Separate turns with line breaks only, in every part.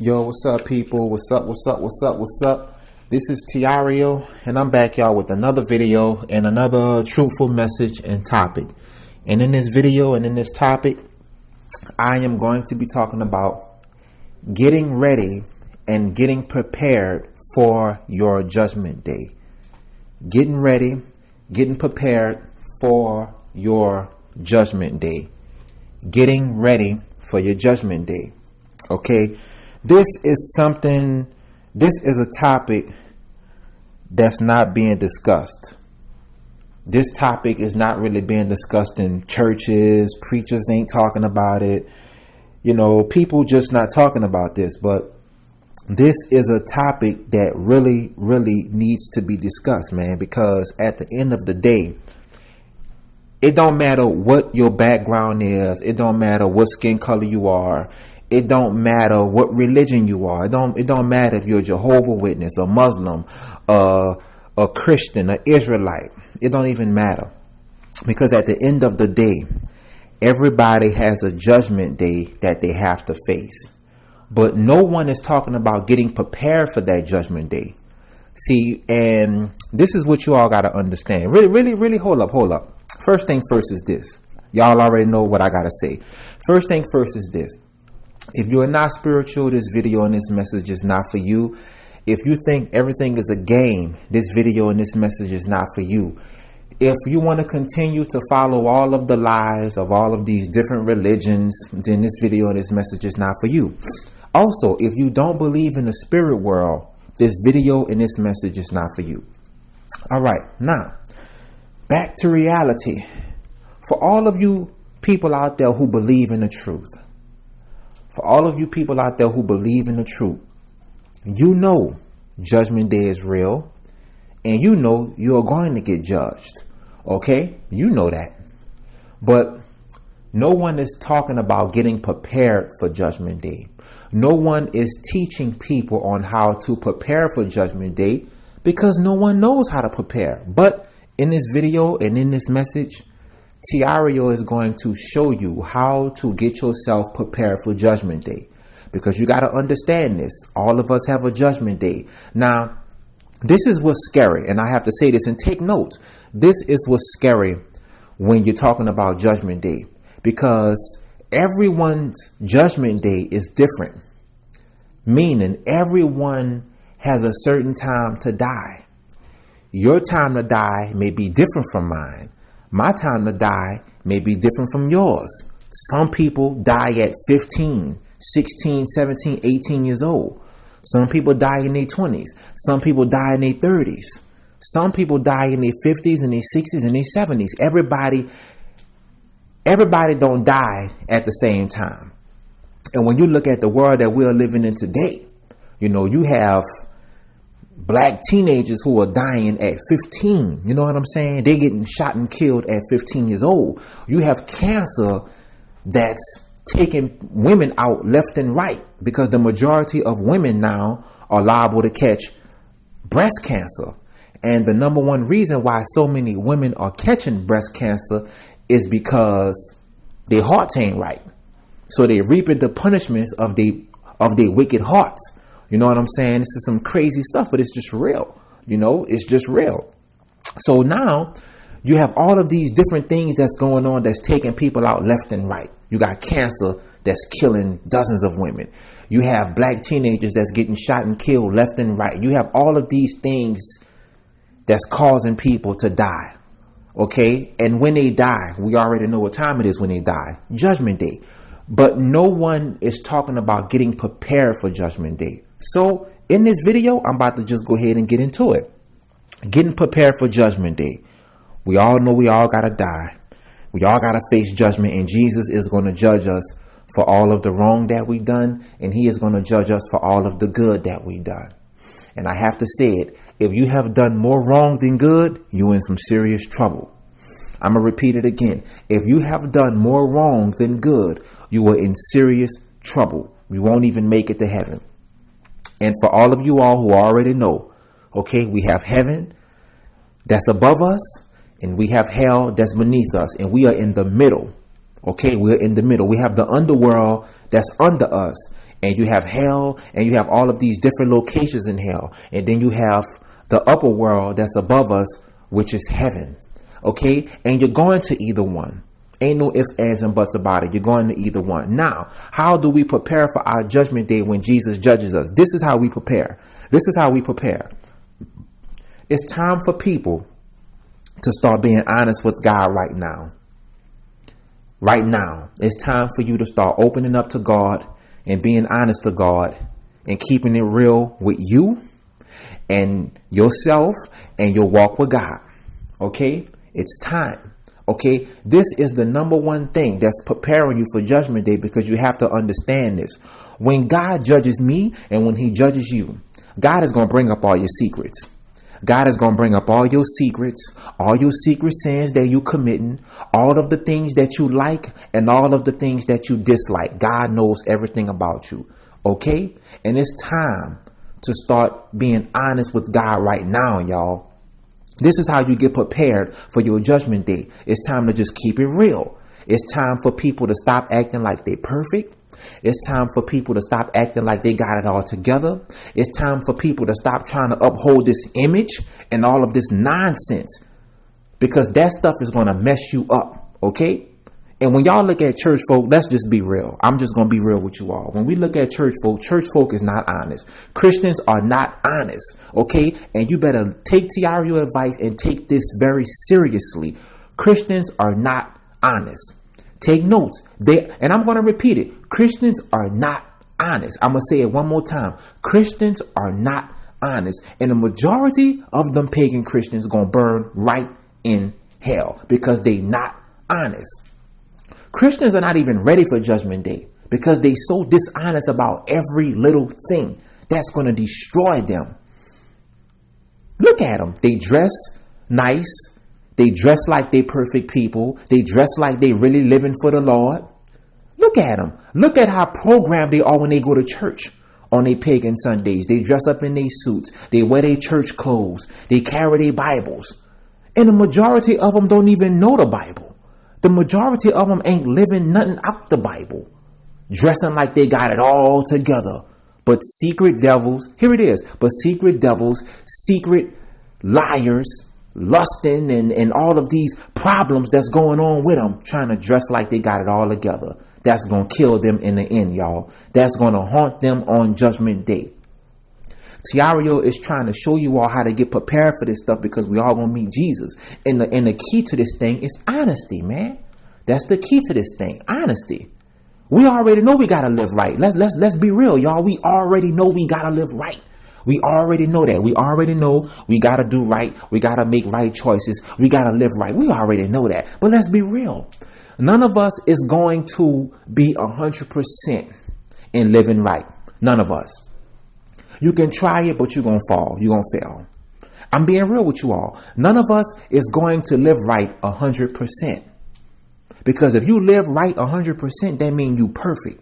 Yo, what's up, people? What's up? This is Tireo, and I'm back, y'all, with another video and another truthful message and topic. And in this video and in this topic, I am going to be talking about getting ready and getting prepared for your judgment day. Getting ready, getting prepared for your judgment day. Getting ready for your judgment day. Okay? This is a topic that's not being discussed. This topic is not really being discussed in churches. Preachers ain't talking about it. You know, people just not talking about this. But this is a topic that really, really needs to be discussed, man. Because at the end of the day, it don't matter what your background is. It don't matter what skin color you are. It don't matter what religion you are. It don't matter if you're a Jehovah's Witness, a Muslim, a Christian, an Israelite. It don't even matter. Because at the end of the day, everybody has a judgment day that they have to face. But no one is talking about getting prepared for that judgment day. See, and this is what you all got to understand. Really, hold up. First thing first is this. Y'all already know what I got to say. First thing first is this. If you are not spiritual, this video and this message is not for you. If you think everything is a game, this video and this message is not for you. If you want to continue to follow all of the lies of all of these different religions, then this video and this message is not for you. Also, if you don't believe in the spirit world, this video and this message is not for you. All right, now, back to reality. For all of you people out there who believe in the truth, for all of you people out there who believe in the truth, you know judgment day is real, and you know you're going to get judged. Okay? You know that. But no one is talking about getting prepared for judgment day. No one is teaching people on how to prepare for judgment day because no one knows how to prepare. But in this video and in this message, Tireo is going to show you how to get yourself prepared for judgment day. Because you got to understand this. All of us have a judgment day. Now, this is what's scary. And I have to say this and take notes. This is what's scary when you're talking about judgment day. Because everyone's judgment day is different. Meaning everyone has a certain time to die. Your time to die may be different from mine. My time to die may be different from yours. Some people die at 15, 16, 17, 18 years old. Some people die in their 20s. Some people die in their 30s. Some people die in their 50s and their 60s and their 70s. Everybody don't die at the same time. And when you look at the world that we're living in today, you know, you have black teenagers who are dying at 15. You know what I'm saying? They're getting shot and killed at 15 years old. You have cancer that's taking women out left and right because the majority of women now are liable to catch breast cancer. And the number one reason why so many women are catching breast cancer is because their hearts ain't right. So they reaping the punishments of their wicked hearts. You know what I'm saying? This is some crazy stuff, but it's just real. You know, it's just real. So now you have all of these different things that's going on that's taking people out left and right. You got cancer that's killing dozens of women. You have black teenagers that's getting shot and killed left and right. You have all of these things that's causing people to die. Okay? And when they die, we already know what time it is when they die. Judgment Day. But no one is talking about getting prepared for Judgment Day. So in this video, I'm about to just go ahead and get into it. Getting prepared for Judgment Day. We all know we all got to die. We all got to face judgment, and Jesus is going to judge us for all of the wrong that we've done, and he is going to judge us for all of the good that we've done. And I have to say it, if you have done more wrong than good, you're in some serious trouble. I'm going to repeat it again. If you have done more wrong than good, you are in serious trouble. You won't even make it to heaven. And for all of you all who already know, okay, we have heaven that's above us, and we have hell that's beneath us, and we are in the middle. Okay, we're in the middle. We have the underworld that's under us, and you have hell, and you have all of these different locations in hell. And then you have the upper world that's above us, which is heaven. Okay, and you're going to either one. Ain't no ifs, ands, and buts about it. You're going to either one. Now, how do we prepare for our judgment day when Jesus judges us? This is how we prepare. This is how we prepare. It's time for people to start being honest with God right now. Right now, it's time for you to start opening up to God and being honest to God and keeping it real with you and yourself and your walk with God. Okay? It's time. Okay? This is the number one thing that's preparing you for Judgment Day, because you have to understand this. When God judges me and when he judges you, God is going to bring up all your secrets. God is going to bring up all your secrets, all your secret sins that you committing, all of the things that you like and all of the things that you dislike. God knows everything about you. Okay? And it's time to start being honest with God right now, y'all. This is how you get prepared for your judgment day. It's time to just keep it real. It's time for people to stop acting like they're perfect. It's time for people to stop acting like they got it all together. It's time for people to stop trying to uphold this image and all of this nonsense, because that stuff is going to mess you up. Okay? And when y'all look at church folk, let's just be real. I'm just going to be real with you all. When we look at church folk is not honest. Christians are not honest. Okay? And you better take Tireo advice and take this very seriously. Christians are not honest. Take notes. And I'm going to repeat it. Christians are not honest. I'm going to say it one more time. Christians are not honest. And the majority of them pagan Christians going to burn right in hell because they not honest. Christians are not even ready for Judgment Day because they so dishonest about every little thing that's going to destroy them. Look at them. They dress nice. They dress like they perfect people. They dress like they really living for the Lord. Look at them. Look at how programmed they are when they go to church on their pagan Sundays. They dress up in their suits. They wear their church clothes. They carry their Bibles. And the majority of them don't even know the Bible. The majority of them ain't living nothing out the Bible. Dressing like they got it all together. But secret devils, here it is. But secret devils, secret liars, lusting and all of these problems that's going on with them, trying to dress like they got it all together. That's going to kill them in the end, y'all. That's going to haunt them on Judgment Day. Tireo is trying to show you all how to get prepared for this stuff, because we all going to meet Jesus. And the key to this thing is honesty, man. That's the key to this thing. Honesty. We already know we got to live right. Let's be real, y'all. We already know we got to live right. We already know that. We already know we got to do right. We got to make right choices. We got to live right. We already know that. But let's be real. None of us is going to be 100% in living right. None of us. You can try it, but you're going to fall. You're going to fail. I'm being real with you all. None of us is going to live right 100%. Because if you live right 100%, that means you perfect.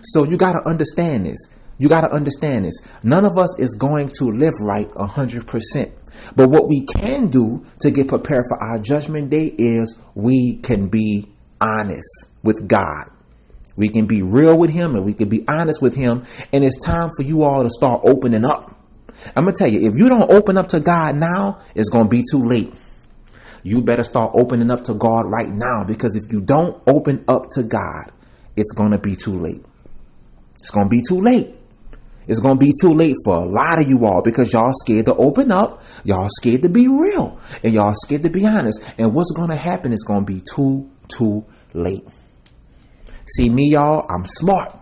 So you got to understand this. You got to understand this. None of us is going to live right 100%. But what we can do to get prepared for our Judgment Day is we can be honest with God. We can be real with him and we can be honest with him. And it's time for you all to start opening up. I'm going to tell you, if you don't open up to God now, it's going to be too late. You better start opening up to God right now, because if you don't open up to God, it's going to be too late. It's going to be too late. It's going to be too late for a lot of you all, because y'all scared to open up. Y'all scared to be real, and y'all scared to be honest. And what's going to happen is going to be too late. See me, y'all, I'm smart.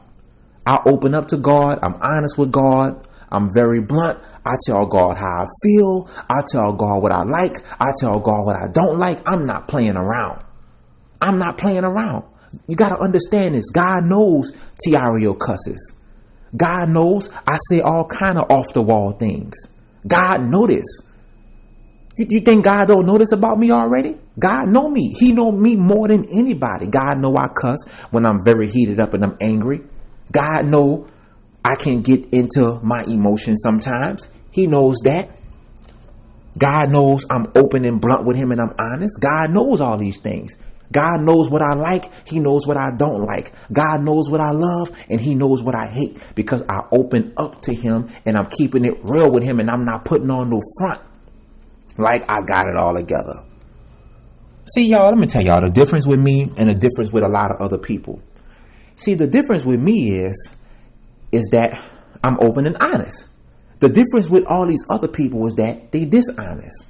I open up to God. I'm honest with God. I'm very blunt. I tell God how I feel. I tell God what I like. I tell God what I don't like. I'm not playing around. I'm not playing around. You got to understand this. God knows Tireo cusses. God knows I say all kind of off the wall things. God know this. You think God don't know this about me already? God know me. He know me more than anybody. God know I cuss when I'm very heated up and I'm angry. God know I can get into my emotions sometimes. He knows that. God knows I'm open and blunt with him and I'm honest. God knows all these things. God knows what I like. He knows what I don't like. God knows what I love and he knows what I hate, because I open up to him and I'm keeping it real with him, and I'm not putting on no front like I got it all together. See, y'all, let me tell y'all the difference with me and the difference with a lot of other people. See, the difference with me is that I'm open and honest. The difference with all these other people is that they dishonest.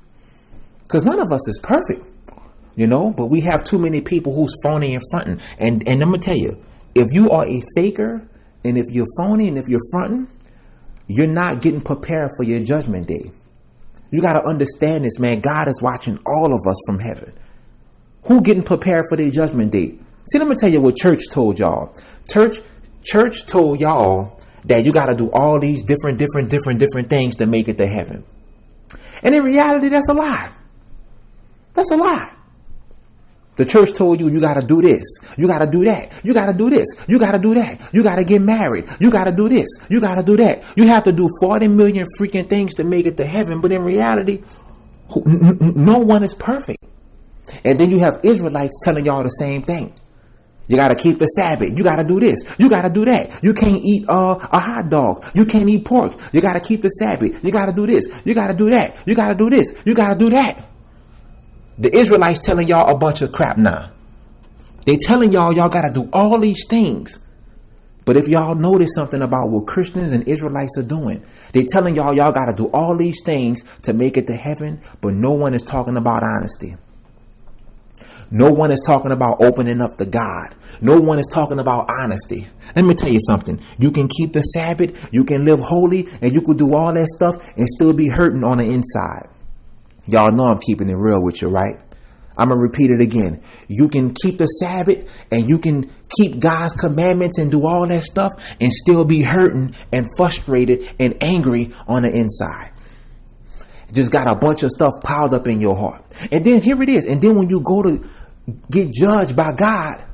Because none of us is perfect, but we have too many people who's phony and fronting. And I'm going to tell you, if you are a faker and if you're phony and if you're fronting, you're not getting prepared for your judgment day. You got to understand this, man. God is watching all of us from heaven. Who getting prepared for their judgment day? See, let me tell you what church told y'all. Church told y'all that you got to do all these different things to make it to heaven. And in reality, that's a lie. That's a lie. The church told you got to do this. You got to do that. You got to do this. You got to do that. You got to get married. You got to do this. You got to do that. You have to do 40 million freaking things to make it to heaven. But in reality, no one is perfect. And then you have Israelites telling y'all the same thing. You got to keep the Sabbath. You got to do this. You got to do that. You can't eat a hot dog. You can't eat pork. You got to keep the Sabbath. You got to do this. You got to do that. You got to do this. You got to do that. The Israelites telling y'all a bunch of crap now. They telling y'all got to do all these things. But if y'all notice something about what Christians and Israelites are doing, they telling y'all got to do all these things to make it to heaven, but no one is talking about honesty. No one is talking about opening up to God. No one is talking about honesty. Let me tell you something. You can keep the Sabbath, you can live holy, and you can do all that stuff and still be hurting on the inside. Y'all know I'm keeping it real with you, right? I'm going to repeat it again. You can keep the Sabbath and you can keep God's commandments and do all that stuff and still be hurting and frustrated and angry on the inside. Just got a bunch of stuff piled up in your heart. And then here it is. And then when you go to get judged by God,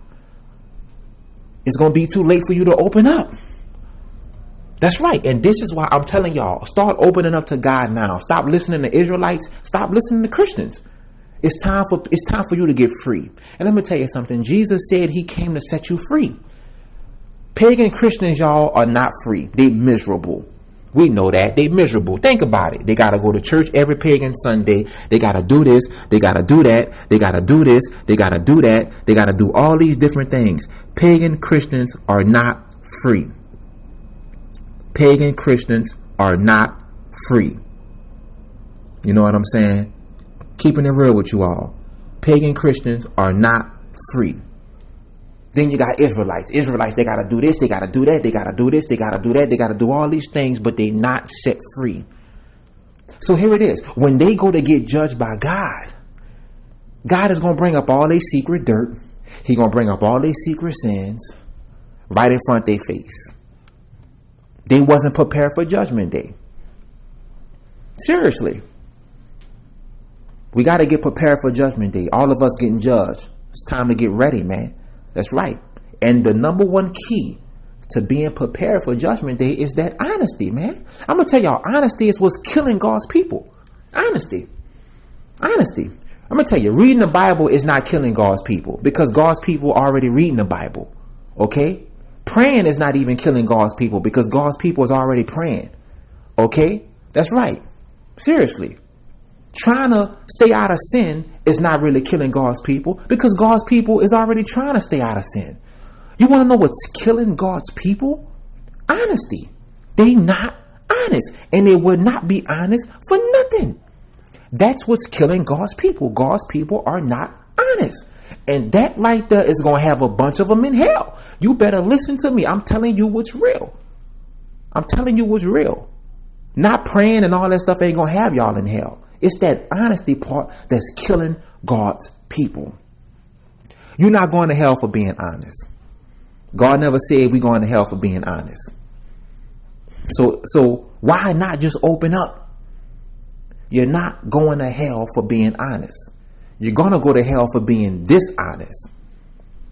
it's going to be too late for you to open up. That's right. And this is why I'm telling y'all, start opening up to God now. Stop listening to Israelites. Stop listening to Christians. It's time for you to get free. And let me tell you something. Jesus said he came to set you free. Pagan Christians, y'all, are not free. They miserable. We know that. They miserable. Think about it. They got to go to church every pagan Sunday. They got to do this. They got to do that. They got to do this. They got to do that. They got to do all these different things. Pagan Christians are not free. Pagan Christians are not free. You know what I'm saying? Keeping it real with you all. Pagan Christians are not free. Then you got Israelites. Israelites, they got to do this, they got to do that, they got to do this, they got to do that, they got to do all these things, but they not set free. So here it is. When they go to get judged by God, God is going to bring up all their secret dirt. He's going to bring up all their secret sins right in front of their face. They wasn't prepared for Judgment Day. Seriously. We got to get prepared for Judgment Day. All of us getting judged. It's time to get ready, man. That's right. And the number one key to being prepared for Judgment Day is that honesty, man. I'm going to tell y'all, honesty is what's killing God's people. Honesty. I'm going to tell you, reading the Bible is not killing God's people because God's people are already reading the Bible. Okay? Praying is not even killing God's people because God's people is already praying. Okay? That's right. Seriously. Trying to stay out of sin is not really killing God's people because God's people is already trying to stay out of sin. You want to know what's killing God's people? Honesty. They not honest, and they will not be honest for nothing. That's what's killing God's people. God's people are not honest. And that right there is going to have a bunch of them in hell. You better listen to me. I'm telling you what's real. I'm telling you what's real. Not praying and all that stuff ain't going to have y'all in hell. It's that honesty part that's killing God's people. You're not going to hell for being honest. God never said we're going to hell for being honest. So why not just open up? You're not going to hell for being honest. You're going to go to hell for being dishonest.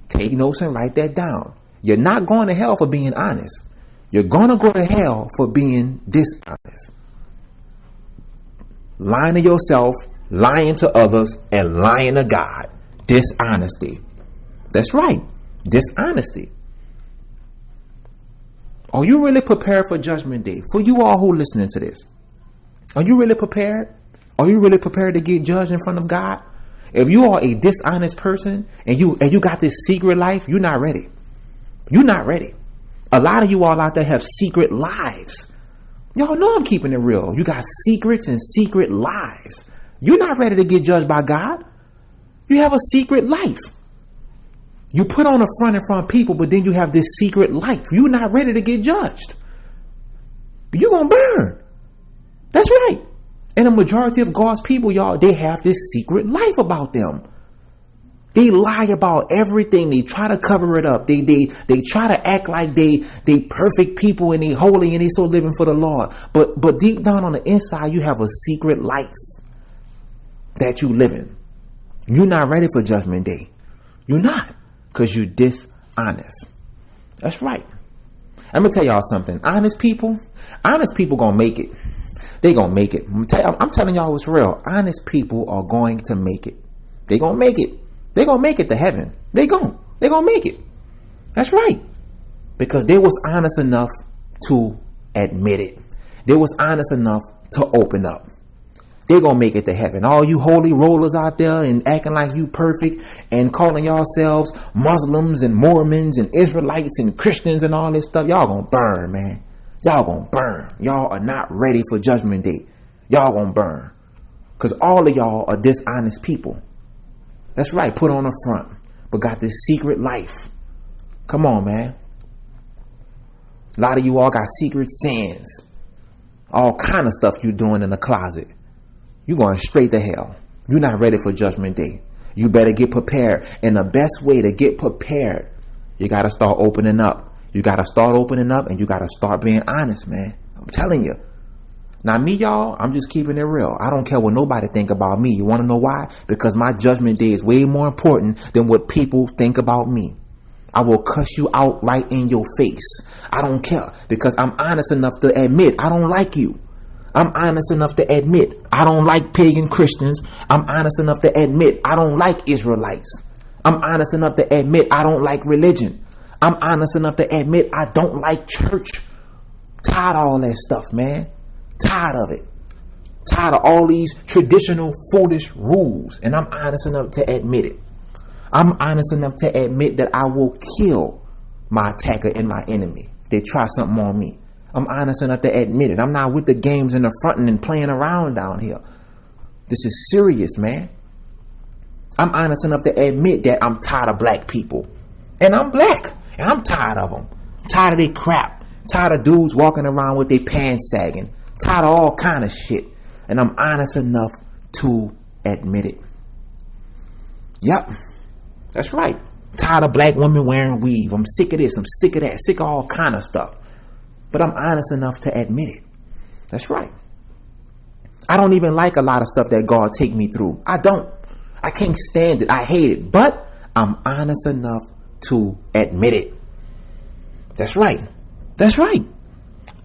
Take notes and write that down. You're not going to hell for being honest. You're going to go to hell for being dishonest. Lying to yourself, lying to others, and lying to God. dishonesty. That's right. Dishonesty. Are you really prepared for Judgment Day? For you all who are listening to this, are you really prepared? Are you really prepared to get judged in front of God? If you are a dishonest person and you got this secret life, you're not ready. You're not ready. A lot of you all out there have secret lives. Y'all know I'm keeping it real. You got secrets and secret lives. You're not ready to get judged by God. You have a secret life. You put on a front in front of people, but then you have this secret life. You're not ready to get judged. You're going to burn. That's right. And the majority of God's people, y'all, they have this secret life about them. They lie about everything. They try to cover it up. They try to act like they perfect people and they holy and they so living for the Lord. But deep down on the inside, you have a secret life that you live in. You're not ready for Judgment Day. You're not, because you're dishonest. That's right. I'm gonna tell y'all something. Honest people gonna make it. They gonna make it. I'm telling y'all what's real. Honest people are going to make it. They gonna make it. They gonna make it to heaven. They gonna make it. That's right. Because they was honest enough to admit it. They was honest enough to open up. They gonna make it to heaven. All you holy rollers out there and acting like you perfect and calling yourselves Muslims and Mormons and Israelites and Christians and all this stuff, y'all gonna burn, man. Y'all gonna burn. Y'all are not ready for Judgment Day. Y'all gonna burn. Because all of y'all are dishonest people. That's right, put on the front, but got this secret life. Come on, man. A lot of you all got secret sins. All kind of stuff you doing in the closet. You going straight to hell. You're not ready for Judgment Day. You better get prepared. And the best way to get prepared, you got to start opening up. You got to start opening up and you got to start being honest, man. I'm telling you. Now me, y'all, I'm just keeping it real. I don't care what nobody think about me. You want to know why? Because my Judgment Day is way more important than what people think about me. I will cuss you out right in your face. I don't care, because I'm honest enough to admit I don't like you. I'm honest enough to admit I don't like pagan Christians. I'm honest enough to admit I don't like Israelites. I'm honest enough to admit I don't like religion. I'm honest enough to admit I don't like church. Tired of all that stuff, man. Tired of it. Tired of all these traditional foolish rules. And I'm honest enough to admit it. I'm honest enough to admit that I will kill my attacker and my enemy. They try something on me. I'm honest enough to admit it. I'm not with the games in the front and playing around down here. This is serious, man. I'm honest enough to admit that I'm tired of black people. And I'm black. And I'm tired of them. I'm tired of their crap. Tired of dudes walking around with their pants sagging. Tired of all kind of shit. And I'm honest enough to admit it. Yep. That's right. Tired of black women wearing weave. I'm sick of this. I'm sick of that. Sick of all kind of stuff. But I'm honest enough to admit it. That's right. I don't even like a lot of stuff that God take me through. I don't. I can't stand it. I hate it. But I'm honest enough to admit it. That's right. That's right.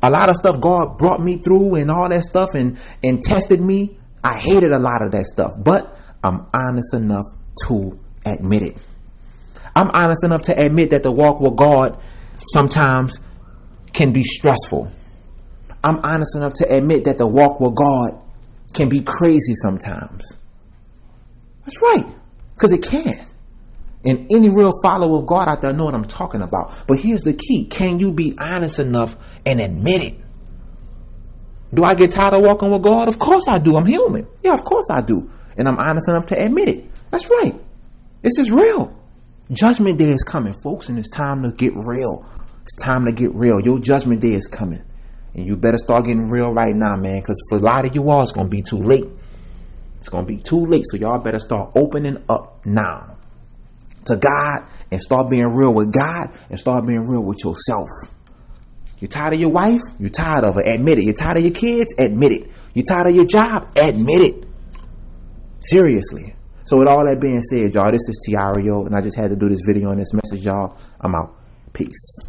A lot of stuff God brought me through and all that stuff and tested me. I hated a lot of that stuff. But I'm honest enough to admit it. I'm honest enough to admit that the walk with God sometimes can be stressful. I'm honest enough to admit that the walk with God can be crazy sometimes. That's right, because it can. And any real follower of God out there know what I'm talking about. But here's the key. Can you be honest enough and admit it? Do I get tired of walking with God? Of course I do. I'm human. Yeah, of course I do. And I'm honest enough to admit it. That's right. This is real. Judgment Day is coming, folks, and it's time to get real. It's time to get real. Your Judgment Day is coming. And you better start getting real right now, man, because for a lot of you all, it's going to be too late. It's going to be too late. So y'all better start opening up now to God and start being real with God and start being real with yourself. You're tired of your wife? You're tired of her. Admit it. You're tired of your kids? Admit it. You're tired of your job? Admit it. Seriously. So with all that being said, y'all, this is Tireo, and I just had to do this video and this message, y'all. I'm out. Peace.